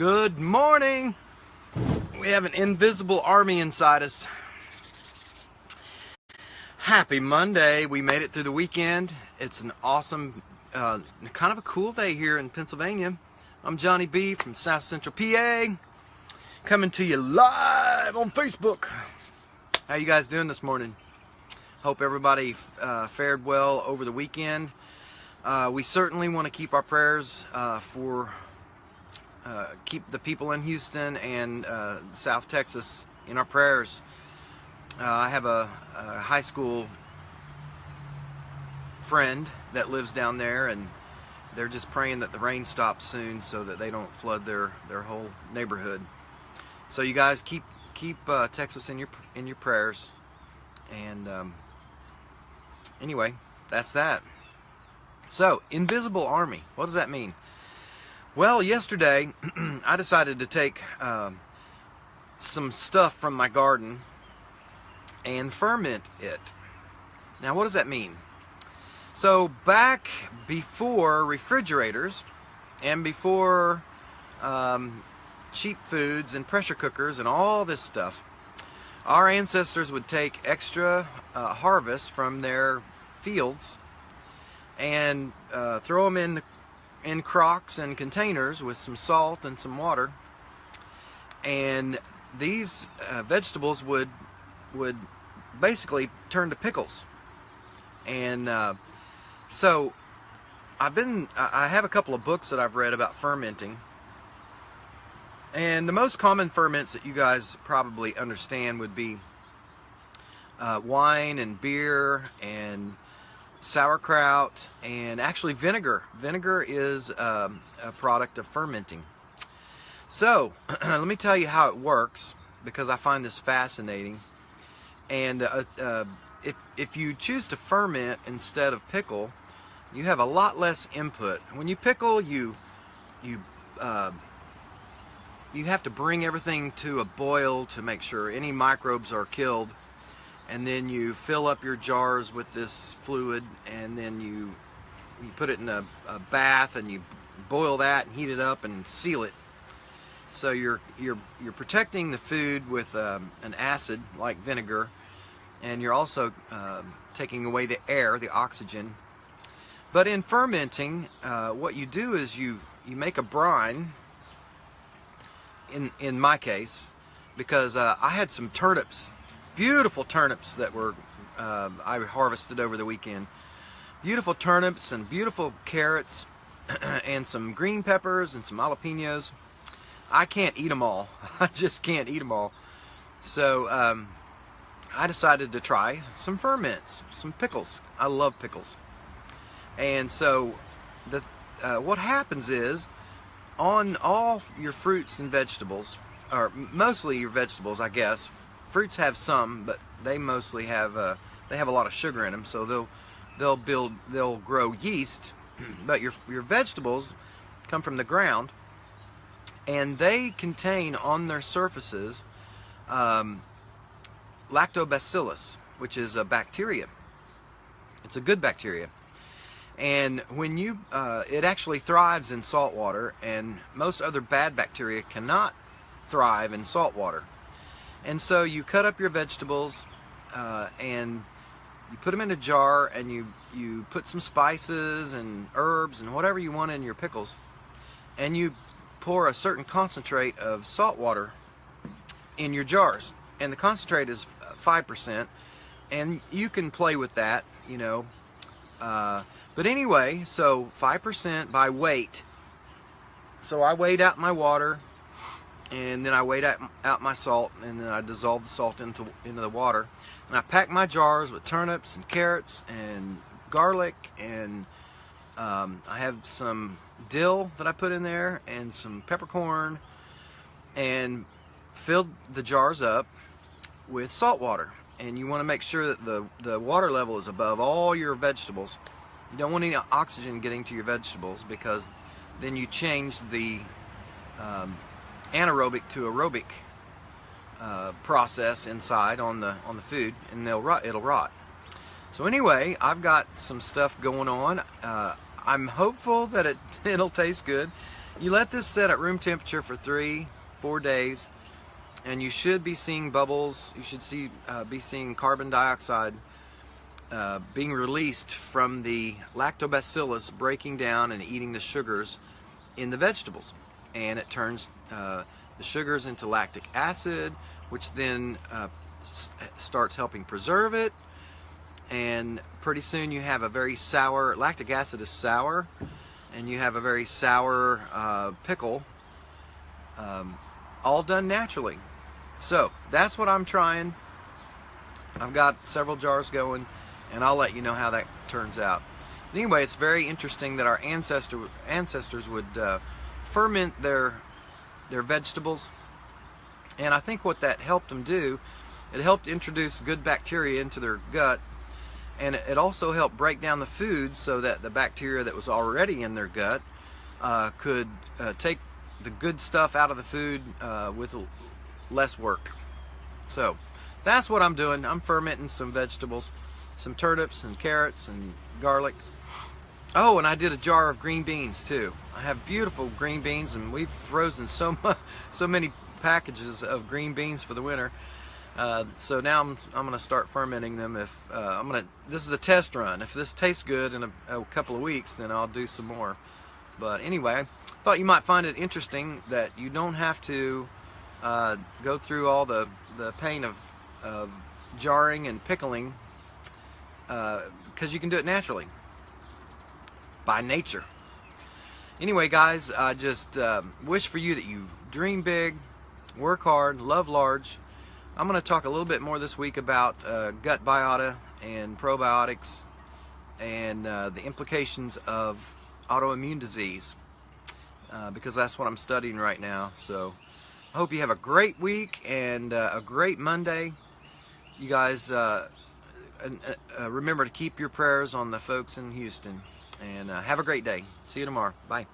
Good morning. We have an invisible army inside us. Happy Monday. We made it through the weekend. It's an awesome, kind of a cool day here in Pennsylvania. I'm Johnny B from South Central PA, coming to you live on Facebook. How you guys doing this morning? Hope everybody fared well over the weekend. We certainly want to keep our prayers for keep the people in Houston and South Texas in our prayers. I have a high school friend that lives down there, and they're just praying that the rain stops soon so that they don't flood their whole neighborhood. So you guys keep Texas in your prayers. And anyway, that's that. So, invisible army, what does that mean? Well, yesterday I decided to take some stuff from my garden and ferment it. Now, what does that mean? So, back before refrigerators and before cheap foods and pressure cookers and all this stuff, our ancestors would take extra harvest from their fields and throw them in crocks and containers with some salt and some water, and these vegetables would basically turn to pickles. And so I have a couple of books that I've read about fermenting, and the most common ferments that you guys probably understand would be wine and beer and sauerkraut, and actually vinegar. Vinegar is a product of fermenting. So let me tell you how it works, because I find this fascinating. And if you choose to ferment instead of pickle, you have a lot less input. When you pickle, you have to bring everything to a boil to make sure any microbes are killed. And then you fill up your jars with this fluid, and then you put it in a bath, and you boil that and heat it up and seal it. So you're protecting the food with an acid like vinegar, and you're also taking away the air, the oxygen. But in fermenting, what you do is you make a brine. In my case, because I had some turnips. Beautiful turnips that were I harvested over the weekend. Beautiful turnips and beautiful carrots and some green peppers and some jalapenos. I can't eat them all. I just can't eat them all. So I decided to try some ferments, some pickles. I love pickles. And so what happens is, on all your fruits and vegetables, or mostly your vegetables, I guess. Fruits have some, but they mostly have they have a lot of sugar in them, so they'll grow yeast. But your vegetables come from the ground, and they contain on their surfaces lactobacillus, which is a bacteria. It's a good bacteria, and when it actually thrives in salt water, and most other bad bacteria cannot thrive in salt water. And so you cut up your vegetables and you put them in a jar, and you put some spices and herbs and whatever you want in your pickles, and you pour a certain concentrate of salt water in your jars, and the concentrate is 5%, and you can play with that, you know. But anyway, so 5% by weight. So I weighed out my water, and then I weighed out my salt, and then I dissolved the salt into the water, and I packed my jars with turnips and carrots and garlic, and I have some dill that I put in there and some peppercorn, and filled the jars up with salt water. And you want to make sure that the water level is above all your vegetables. You don't want any oxygen getting to your vegetables, because then you change the anaerobic to aerobic process inside on the food, and it'll rot. So anyway, I've got some stuff going on. I'm hopeful that it'll taste good. You let this set at room temperature for 3-4 days, and you should be seeing bubbles. You should be seeing carbon dioxide being released from the lactobacillus, breaking down and eating the sugars in the vegetables, and it turns the sugars into lactic acid, which then starts helping preserve it, and pretty soon you have a very sour, lactic acid is sour, and you have a very sour pickle, all done naturally. So that's what I'm trying. I've got several jars going, and I'll let you know how that turns out. But anyway, it's very interesting that our ancestors would ferment their vegetables, and I think what that helped them do, it helped introduce good bacteria into their gut, and it also helped break down the food so that the bacteria that was already in their gut could take the good stuff out of the food with less work. So that's what I'm doing. I'm fermenting some vegetables, some turnips and carrots and garlic. Oh, and I did a jar of green beans too. I have beautiful green beans, and we've frozen so many packages of green beans for the winter. So now I'm going to start fermenting them. This is a test run. If this tastes good in a couple of weeks, then I'll do some more. But anyway, I thought you might find it interesting that you don't have to go through all the pain of jarring and pickling, because you can do it naturally, by nature. Anyway, guys, I just wish for you that you dream big, work hard, love large. I'm going to talk a little bit more this week about gut biota and probiotics and the implications of autoimmune disease, because that's what I'm studying right now. So I hope you have a great week and a great Monday. You guys remember to keep your prayers on the folks in Houston, and have a great day. See you tomorrow. Bye.